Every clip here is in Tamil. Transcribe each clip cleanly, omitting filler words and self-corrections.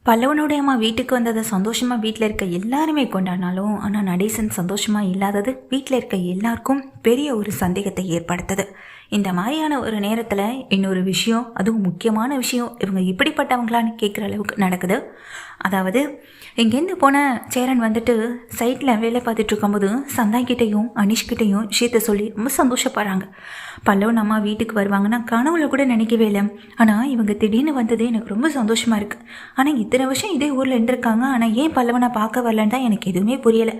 பல்லவனுடைய அம்மா வீட்டுக்கு வந்ததை சந்தோஷமா வீட்டில் இருக்க எல்லாருமே கொண்டாடினாலும் ஆனால் நடேசன் சந்தோஷமா இல்லாதது வீட்டில் இருக்க எல்லாருக்கும் பெரிய ஒரு சந்தேகத்தை ஏற்படுத்துது. இந்த மாதிரியான ஒரு நேரத்தில் இன்னொரு விஷயம், அதுவும் முக்கியமான விஷயம், இவங்க இப்படிப்பட்டவங்களான்னு கேட்குற அளவுக்கு நடக்குது. அதாவது இங்கேருந்து போன சேரன் வந்துட்டு சைட்டில் வேலை பார்த்துட்டு இருக்கும்போது சந்தாக்கிட்டையும் அனிஷ்கிட்டையும் விஷயத்த சொல்லி ரொம்ப சந்தோஷப்படுறாங்க. பல்லவன் அம்மா வீட்டுக்கு வருவாங்கன்னா கனவுல கூட நினைக்கவே இல்லை. ஆனால் இவங்க திடீர்னு வந்தது எனக்கு ரொம்ப சந்தோஷமாக இருக்குது. ஆனால் இத்தனை வருஷம் இதே ஊரில் இருந்திருக்காங்க, ஆனால் ஏன் பல்லவனை பார்க்க வரலன்னு தான் எனக்கு எதுவுமே புரியலை.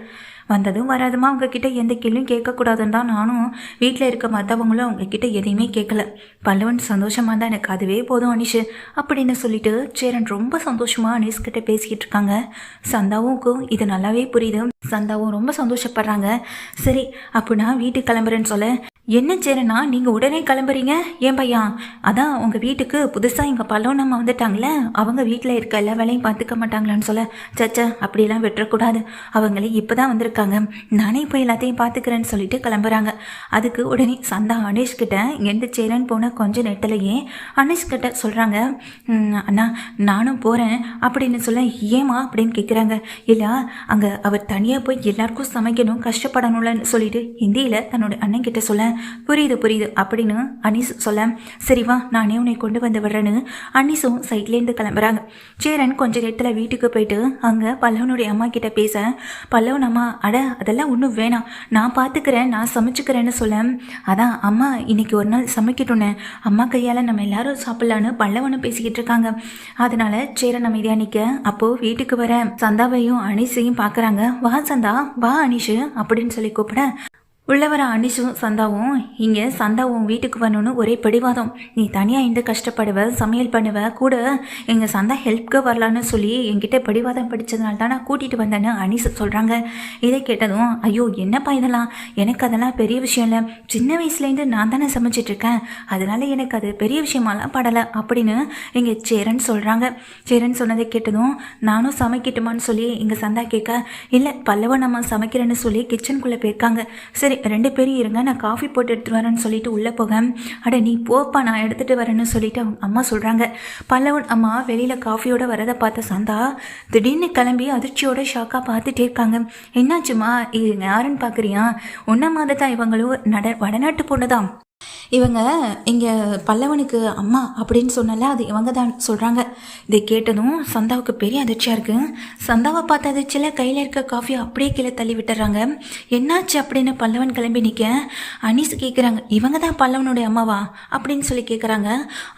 வந்ததும் வராதுமா அவங்கக்கிட்ட எந்த கேள்வியும் கேட்கக்கூடாதுன்னு தான் நானும் வீட்டில் இருக்க மற்றவங்களும் அவங்கக்கிட்ட எதையுமே கேட்கல. பல்லவன் சந்தோஷமாக தான் எனக்கு அதுவே போதும் அனிஷ் அப்படின்னு சொல்லிட்டு சேரன் ரொம்ப சந்தோஷமாக அனிஷ்கிட்ட பேசிக்கிட்டு இருக்காங்க. சந்தாவுக்கும் இது நல்லாவே புரியுது. சந்தாவும் ரொம்ப சந்தோஷப்படுறாங்க. சரி அப்போ நான் வீட்டுக்கு கிளம்புறேன்னு சொல்ல, என்ன சேரனா நீங்கள் உடனே கிளம்புறீங்க? ஏன் பையா, அதான் உங்கள் வீட்டுக்கு புதுசாக எங்கள் பல்லவனம்மா வந்துட்டாங்களே, அவங்க வீட்டில் இருக்க எல்லா வேலையும் பார்த்துக்க மாட்டாங்களான்னு சொல்ல, சச்சா அப்படியெல்லாம் விட்டுறக்கூடாது, அவங்களே இப்போ தான் வந்திருக்காங்க, நானே இப்போ எல்லாத்தையும் பார்த்துக்கிறேன்னு சொல்லிட்டு கிளம்புறாங்க. அதுக்கு உடனே சந்தா அனீஷ்கிட்ட இங்கேருந்து சேரன் போன கொஞ்சம் நேரத்துலையே அனீஷ்கிட்ட சொல்கிறாங்க, அண்ணா நானும் போகிறேன் அப்படின்னு சொல்ல, ஏமா அப்படின்னு கேட்குறாங்க. இல்லை அங்கே அவர் தனியாக போய் எல்லாருக்கும் சமைக்கணும், கஷ்டப்படணும்லன்னு சொல்லிட்டு ஹிந்தியில் தன்னோட அண்ணன் கிட்ட சொல்ல, புரியுது புரியுது அப்படின்னு அனீஸ் சொல்ல, சரிவா நானே உன்னை கொண்டு வந்து விடுறேன்னு அனீஸும் சைட்லேருந்து கிளம்புறாங்க. சேரன் கொஞ்ச நேரத்தில் வீட்டுக்கு போயிட்டு அங்கே பல்லவனுடைய அம்மா கிட்ட பேச, பல்லவன் அம்மா அட அதெல்லாம் ஒன்றும் வேணாம், நான் பார்த்துக்கிறேன், நான் சமைச்சுக்கிறேன்னு சொல்ல, அதான் அம்மா இன்னைக்கு ஒரு நாள் சமைக்கட்டும்னு அம்மா கையால் நம்ம எல்லாரும் சாப்பிட்லான்னு பல்லவனும் பேசிக்கிட்டு இருக்காங்க. அதனால சேரன் அமைதியாக நிற்க, அப்போது வீட்டுக்கு வர சந்தாவையும் அனீஸையும் பார்க்குறாங்க. வா சந்தா வா அனீஷு அப்படின்னு சொல்லி கூப்பிட, உள்ள வர அனிஷும் சந்தாவும், இங்கே சந்தாவும் வீட்டுக்கு வரணும்னு ஒரே பிடிவாதம், நீ தனியாக இருந்து கஷ்டப்படுவ, சமையல் பண்ணுவ, கூட எங்கள் சந்தா ஹெல்ப்க்கு வரலான்னு சொல்லி என்கிட்ட பிடிவாதம் படித்ததுனால தான் நான் கூட்டிகிட்டு வந்தேன்னு அனீஸ் சொல்கிறாங்க. இதை கேட்டதும், ஐயோ என்னப்பா இதெல்லாம், எனக்கு அதெல்லாம் பெரிய விஷயம் இல்லை, சின்ன வயசுலேருந்து நான் தானே சமைச்சிட்ருக்கேன், அதனால எனக்கு அது பெரிய விஷயமாலாம் படலை அப்படின்னு எங்கள் சேரன் சொல்கிறாங்க. சேரன் சொன்னதை கேட்டதும், நானும் சமைக்கட்டுமான்னு சொல்லி எங்கள் சந்தா கேட்க, இல்லை பல்லவன் நம்ம சமைக்கிறேன்னு சொல்லி கிச்சனுக்குள்ளே போயிருக்காங்க, சரி 2 பேரும் இருங்க நான் காஃபி போட்டு எடுத்துகிட்டு வரேன்னு சொல்லிட்டு உள்ளே போக, அட நீ போப்பா நான் எடுத்துகிட்டு வரேன்னு சொல்லிட்டு அவங்க அம்மா சொல்கிறாங்க. பல்லவன் அம்மா வெளியில் காஃபியோட வரதை பார்த்த சந்தா திடீர்னு கிளம்பி அதிர்ச்சியோட ஷாக்காக பார்த்துட்டே இருக்காங்க. என்னாச்சுமா இது யாருன்னு பார்க்குறியா? ஒன்றாம் மாதத்தான் இவங்களும் வடநாட்டு பொண்ணு தான், இவங்க இங்கே பல்லவனுக்கு அம்மா அப்படின்னு சொன்னால அது இவங்க தான் சொல்கிறாங்க. இதை கேட்டதும் சந்தாவுக்கு பெரிய அதிர்ச்சியாக இருக்குது. சந்தாவை பார்த்த அதிர்ச்சியில் கையில் இருக்க காஃபியை அப்படியே கீழே தள்ளி விட்டுறாங்க. என்னாச்சு அப்படின்னு பல்லவன் கிளம்பி நிற்க, அனீஸ் கேட்குறாங்க, இவங்க தான் பல்லவனுடைய அம்மாவா அப்படின்னு சொல்லி கேட்குறாங்க.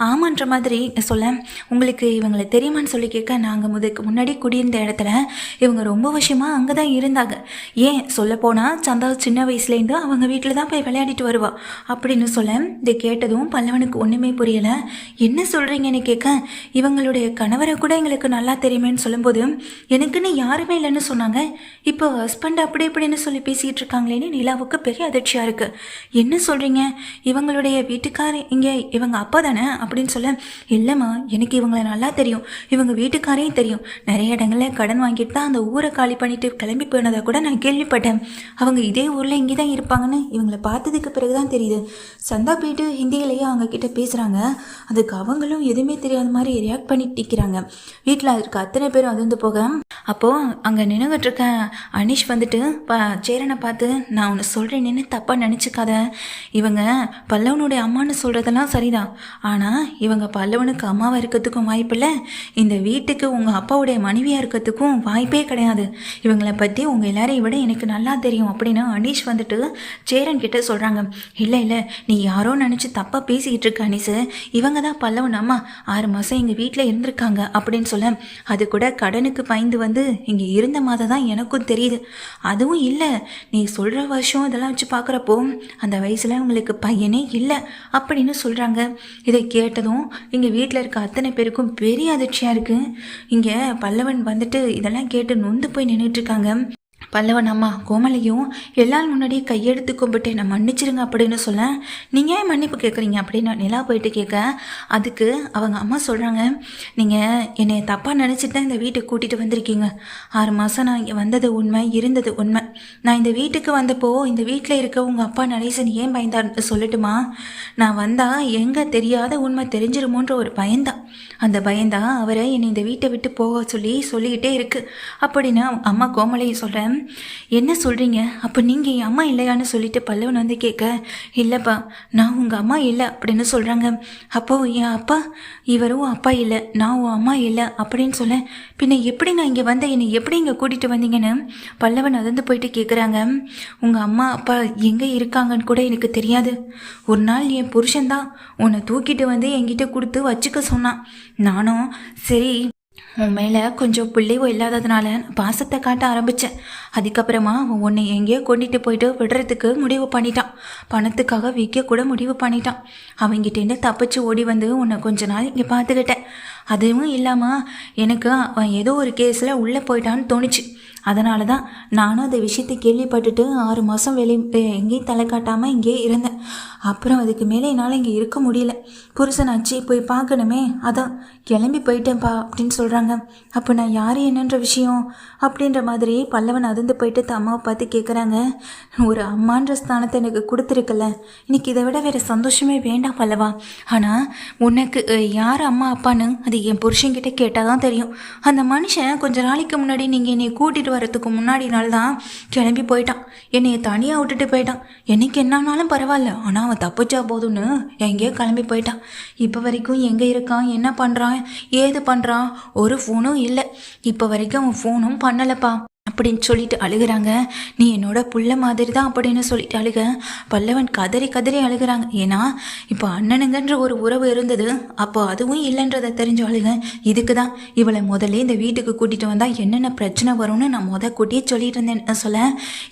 ஆமான்ற மாதிரி சொல்ல, உங்களுக்கு இவங்களை தெரியுமான்னு சொல்லி கேட்க, நாங்கள் முன்னாடி குடியிருந்த இடத்துல இவங்க ரொம்ப வருஷமாக அங்கே தான் இருந்தாங்க, ஏன் சொல்லப்போனால் சந்தா சின்ன வயசுலேருந்து அவங்க வீட்டில் தான் போய் விளையாடிட்டு வருவா அப்படின்னு சொல்ல, இதை கேட்டதும் பல்லவனுக்கு ஒன்றுமே புரியலை. என்ன சொல்கிறீங்கன்னு கேட்க, இவங்களுடைய கணவரை கூட எங்களுக்கு நல்லா தெரியுமேன்னு சொல்லும்போது, எனக்குன்னு யாருமே இல்லைன்னு சொன்னாங்க, இப்போ ஹஸ்பண்ட் அப்படி இப்படின்னு சொல்லி பேசிகிட்டு இருக்காங்களேன்னு நிலாவுக்கு பெரிய அதிர்ச்சியாக இருக்குது. என்ன சொல்கிறீங்க, இவங்களுடைய வீட்டுக்கார இங்கே இவங்க அப்பா தானே அப்படின்னு சொல்ல, இல்லைம்மா எனக்கு இவங்களை நல்லா தெரியும், இவங்க வீட்டுக்காரையும் தெரியும், நிறைய இடங்களில் கடன் வாங்கிட்டு தான் அந்த ஊரை காலி பண்ணிட்டு கிளம்பி போனதை கூட நான் கேள்விப்பட்டேன், அவங்க இதே ஊரில் இங்கே தான் இருப்பாங்கன்னு இவங்களை பார்த்ததுக்கு பிறகு தான் தெரியுது. சந்தா போயிட்டு ஹிந்தியிலேயே அவங்க கிட்ட பேசுகிறாங்க. அதுக்கு அவங்களும் எதுவுமே தெரியாத மாதிரி ரியாக்ட் பண்ணிட்டு நிற்கிறாங்க. வீட்டில் இருக்க அத்தனை பேரும் அதிர்ந்து போக, அப்போது அங்கே நின்றுகிட்டு இருக்க அனீஷ் வந்துட்டு சேரனை பார்த்து, நான் ஒன்று சொல்கிறேன்னு தப்பாக நினச்சிக்காத, இவங்க பல்லவனுடைய அம்மானு சொல்கிறதெல்லாம் சரிதான், ஆனால் இவங்க பல்லவனுக்கு அம்மாவாக இருக்கிறதுக்கும் வாய்ப்பில்லை, இந்த வீட்டுக்கு உங்கள் அப்பாவுடைய மனைவியாக இருக்கிறதுக்கும் வாய்ப்பே கிடையாது, இவங்களை பற்றி உங்கள் எல்லாரையும் விட எனக்கு நல்லா தெரியும் அப்படின்னு அனீஷ் வந்துட்டு சேரன் கிட்ட சொல்கிறாங்க. இல்லை இல்லை நீ யாரோ நினச்சி தப்பாக பேசிக்கிட்டு இருக்க அனீஸு, இவங்க தான் பல்லவன் அம்மா 6 மாதம் எங்கள் வீட்டில் இருந்திருக்காங்க அப்படின்னு சொல்ல, அது கூட கடனுக்கு பயந்து வந்து இங்கே இருந்த மாதிரி தான் எனக்கும் தெரியுது, அதுவும் இல்லை நீ சொல்கிற வருஷம் இதெல்லாம் வச்சு பார்க்குறப்போ அந்த வயசில் உங்களுக்கு பையனே இல்லை அப்படின்னு சொல்கிறாங்க. இதை கேட்டதும் இங்கே வீட்டில் இருக்க அத்தனை பேருக்கும் பெரிய அதிர்ச்சியாக இருக்குது. இங்கே பல்லவன் வந்துட்டு இதெல்லாம் கேட்டு நொந்து போய் நின்றுட்டுருக்காங்க. பல்லவன் அம்மா கோமலையும் எல்லாரும் முன்னாடியே கையெடுத்து கும்பிட்டு என்னை மன்னிச்சிருங்க அப்படின்னு சொல்ல, நீங்கள் ஏன் மன்னிப்பு கேட்குறீங்க அப்படின்னு நிலா போயிட்டு கேட்க, அதுக்கு அவங்க அம்மா சொல்கிறாங்க, நீங்கள் என்னை தப்பாக நினச்சிட்டு தான் இந்த வீட்டுக்கு கூட்டிகிட்டு வந்திருக்கீங்க. 6 மாதம் நான் இங்கே வந்தது உண்மை, இருந்தது உண்மை. நான் இந்த வீட்டுக்கு வந்தப்போ இந்த வீட்டில் இருக்க உங்கள் அப்பா நடேசன் ஏன் பயந்தார்னு சொல்லட்டுமா? நான் வந்தால் எங்கே தெரியாத உண்மை தெரிஞ்சிருமோன்ற ஒரு பயந்தான். அந்த பயந்தான் அவரை என்னை இந்த வீட்டை விட்டு போக சொல்லிக்கிட்டே இருக்குது அப்படின்னு அம்மா கோமலையை சொல்கிறேன். என்ன சொல்கிறீங்க? அப்போ நீங்கள் என் அம்மா இல்லையான்னு சொல்லிட்டு பல்லவன் வந்து கேட்க, இல்லைப்பா நான் உங்கள் அம்மா இல்லை அப்படின்னு சொல்கிறாங்க. அப்போது என் அப்பா, இவரும் அப்பா இல்லை, நான் உன் அம்மா இல்லை அப்படின்னு சொல்ல, பின்ன எப்படி நான் இங்கே வந்தேன், என்னை எப்படி இங்கே கூட்டிகிட்டு வந்தீங்கன்னு பல்லவன் அதிர்ந்து போயிட்டு கேட்குறாங்க. உங்கள் அம்மா அப்பா எங்கே இருக்காங்கன்னு கூட எனக்கு தெரியாது. ஒரு நாள் என் புருஷன்தான் உன்னை தூக்கிட்டு வந்து என்கிட்ட கொடுத்து வச்சுக்க சொன்னான். நானும் சரி உன் மேலே கொஞ்சம் பிள்ளைவோ இல்லாததுனால பாசத்தை காட்ட ஆரம்பித்தேன். அதுக்கப்புறமா அவன் உன்னை எங்கேயோ கொண்டுட்டு போயிட்டு விடுறதுக்கு முடிவு பண்ணிட்டான். பணத்துக்காக விற்க கூட முடிவு பண்ணிட்டான். அவங்ககிட்டேருந்து தப்பிச்சு ஓடி வந்து உன்னை கொஞ்ச நாள் இங்கே பார்த்துக்கிட்டேன். அதுவும் இல்லாமல் எனக்கு அவன் ஏதோ ஒரு கேஸில் உள்ளே போயிட்டான்னு தோணுச்சு. அதனால தான் நானும் அந்த விஷயத்தை கேள்விப்பட்டுட்டு 6 மாதம் எங்கேயும் தலை காட்டாமல் இங்கே இருந்தேன். அப்புறம் அதுக்கு மேலே என்னால் இங்கே இருக்க முடியல. புருஷனாச்சு போய் பார்க்கணுமே, அதான் கிளம்பி போயிட்டேன்ப்பா அப்படின்னு சொல்கிறாங்க. அப்போ நான் யார் என்னன்ற விஷயம் அப்படின்ற மாதிரி பல்லவன் அதிர்ந்து போயிட்டு அம்மாவை பார்த்து கேட்குறாங்க. ஒரு அம்மான்ற ஸ்தானத்தை எனக்கு கொடுத்துருக்கல, இன்னைக்கு இதை விட வேறு சந்தோஷமே வேண்டாம் பல்லவா. ஆனால் உனக்கு யார் அம்மா அப்பான்னு அது என் புருஷன்கிட்ட கேட்டால் தான் தெரியும். அந்த மனுஷன் கொஞ்ச நாளைக்கு முன்னாடி நீங்கள் என்னை கூட்டிகிட்டு வரத்துக்கு முன்னாடி நாள் தான் கிளம்பி போயிட்டான். என்னைய தனியாக விட்டுட்டு போயிட்டான். என்னைக்கு என்னானாலும் பரவாயில்ல, ஆனால் அவன் தப்பிச்சா போதும்னு எங்கேயோ கிளம்பி போயிட்டான். இப்போ வரைக்கும் எங்கே இருக்கான், என்ன பண்ணுறான், ஏது பண்ணுறான், ஒரு ஃபோனும் இல்லை. இப்போ வரைக்கும் அவன் ஃபோனும் பண்ணலைப்பா அப்படின்னு சொல்லிட்டு அழுகிறாங்க. நீ என்னோட புள்ள மாதிரி தான் அப்படின்னு சொல்லிட்டு அழுக பல்லவன் கதறி கதறி அழுகிறாங்க. ஏன்னா இப்போ அண்ணனுங்கன்ற ஒரு உறவு இருந்தது, அப்போ அதுவும் இல்லைன்றதை தெரிஞ்சு அழுக. இதுக்கு தான் இவளை முதல்ல இந்த வீட்டுக்கு கூட்டிகிட்டு வந்தால் என்னென்ன பிரச்சனை வரும்னு நான் கூட்டியே சொல்லிட்டு இருந்தேன் சொல்ல,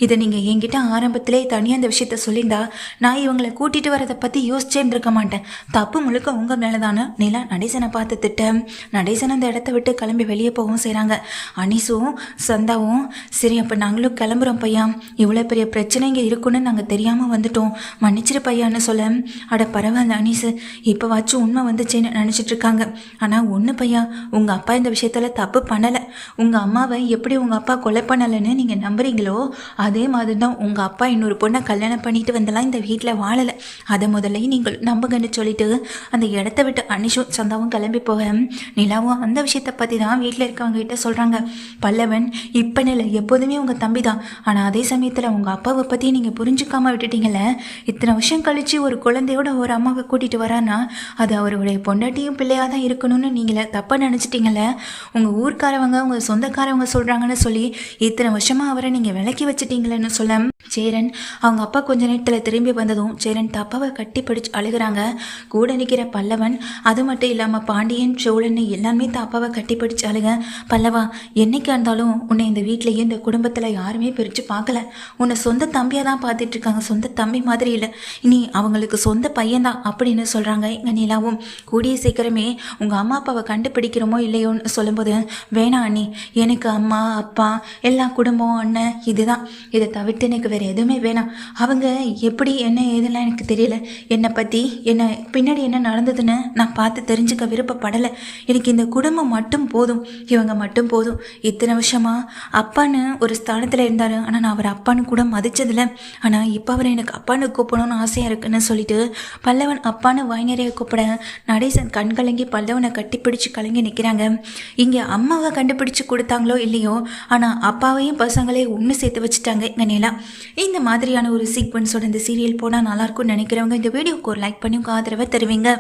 இதை நீங்கள் என்கிட்ட ஆரம்பத்திலே தனியாக அந்த விஷயத்த சொல்லியிருந்தா நான் இவங்களை கூட்டிகிட்டு வரதை பற்றி யோசிச்சே இருக்க மாட்டேன். தப்பு முழுக்க உங்கள் மேலே தானே. நிலா நடேசனை பார்த்து திட்ட, நடேசன் அந்த இடத்த விட்டு கிளம்பி வெளியே போகவும் செய்கிறாங்க. அனிசும் சந்தாவும் சரி அப்போ நாங்களும் கிளம்புறோம் பையா, இவ்வளோ பெரிய பிரச்சனை இங்கே இருக்குன்னு நாங்கள் தெரியாமல் வந்துட்டோம், மன்னிச்சிரு பையான்னு சொல்ல, அட பரவாயில்ல அனீஸு, இப்போ வாச்சும் உண்மை வந்துச்சேன்னு நினச்சிட்டு இருக்காங்க. ஆனால் ஒன்று பையா, உங்கள் அப்பா இந்த விஷயத்தில் தப்பு பண்ணலை. உங்கள் அம்மாவை எப்படி உங்கள் அப்பா கொலை பண்ணலைன்னு நீங்கள் நம்புறீங்களோ அதே மாதிரி தான் உங்கள் அப்பா இன்னொரு பொண்ணை கல்யாணம் பண்ணிட்டு வந்தெல்லாம் இந்த வீட்டில் வாழலை. அதை முதல்ல நீங்கள் நம்புங்கன்னு சொல்லிட்டு அந்த இடத்த விட்டு அனிஷும் சந்தாவும் கிளம்பி போக, நிலாவும் அந்த விஷயத்தை பற்றி தான் வீட்டில் இருக்கவங்க கிட்ட சொல்கிறாங்க. பல்லவன் இப்போ எப்போதுமே உங்கள் தம்பி தான், ஆனால் அதே சமயத்தில் உங்கள் அப்பாவை பற்றி நீங்கள் புரிஞ்சுக்காமல் விட்டுட்டீங்கல்ல. இத்தனை வருஷம் கழித்து ஒரு குழந்தையோட ஒரு அம்மாவை கூட்டிகிட்டு வரான்னா அது அவருடைய பொண்டாட்டியும் பிள்ளையாக தான் இருக்கணும்னு நீங்களே தப்பாக நினச்சிட்டிங்கல்ல. உங்கள் ஊர்க்காரவங்க உங்கள் சொந்தக்காரவங்க சொல்கிறாங்கன்னு சொல்லி இத்தனை வருஷமாக அவரை நீங்கள் விலக்கி வச்சுட்டீங்களேன்னு சொல்ல, சேரன் அவங்க அப்பா கொஞ்ச நேரத்தில் திரும்பி வந்ததும் சேரன் தப்பாவை கட்டி பிடிச்சு அழுகிறாங்க. கூட நிற்கிற பல்லவன், அது மட்டும் இல்லாமல் பாண்டியன் சோழன் எல்லாமே தப்பாவை கட்டி பிடிச்சு அழுக. பல்லவா, என்னைக்கா இருந்தாலும் உன்னை இந்த வீட்டிலேயே இந்த குடும்பத்தில் யாருமே பிரித்து பார்க்கல. உன்னை சொந்த தம்பியாக தான் பார்த்துட்டு இருக்காங்க, சொந்த தம்பி மாதிரி இல்லை. இனி அவங்களுக்கு சொந்த பையன்தான் அப்படின்னு சொல்கிறாங்க. எங்கள் நிலாவும் கூடிய சீக்கிரமே உங்கள் அம்மா அப்பாவை கண்டுபிடிக்கிறோமோ இல்லையோன்னு சொல்லும்போது, வேணாம் அண்ணி, எனக்கு அம்மா அப்பா எல்லா குடும்பம் அண்ணன் இதுதான், இதை தவிர்த்து எனக்கு வேறு எதுவுமே வேணாம். அவங்க எப்படி என்ன ஏதெல்லாம் எனக்கு தெரியல, என்னை பற்றி என்ன பின்னாடி என்ன நடந்ததுன்னு நான் பார்த்து தெரிஞ்சுக்க விருப்பப்படலை. எனக்கு இந்த குடும்பம் மட்டும் போதும், இவங்க மட்டும் போதும். இத்தனை வருஷமா அப்பான்னு ஒரு ஸ்தானத்தில் இருந்தார், ஆனால் நான் அவர் அப்பான்னு கூட மதிச்சதில்லை. ஆனால் இப்போ அவரை எனக்கு அப்பான்னு கூப்பிடணும்னு ஆசையாக இருக்குன்னு சொல்லிட்டு பல்லவன் அப்பான்னு வாய் நிறைய கூப்பிட நடேசன் கண் கலங்கி பல்லவனை கட்டிப்பிடிச்சு கலங்கி நிற்கிறாங்க. இங்கே அம்மாவை கண்டுபிடிச்சு கொடுத்தாங்களோ இல்லையோ, ஆனால் அப்பாவையும் பசங்களையும் ஒன்று சேர்த்து வச்சுட்டாங்க எங்கள் நிலா. இந்த மாதிரியான ஒரு சீக்வன்ஸோட இந்த சீரியல் போனால் நல்லாயிருக்கும்னு நினைக்கிறவங்க இந்த வீடியோக்கு ஒரு லைக் பண்ணி உங்கள் ஆதரவை தருவீங்க.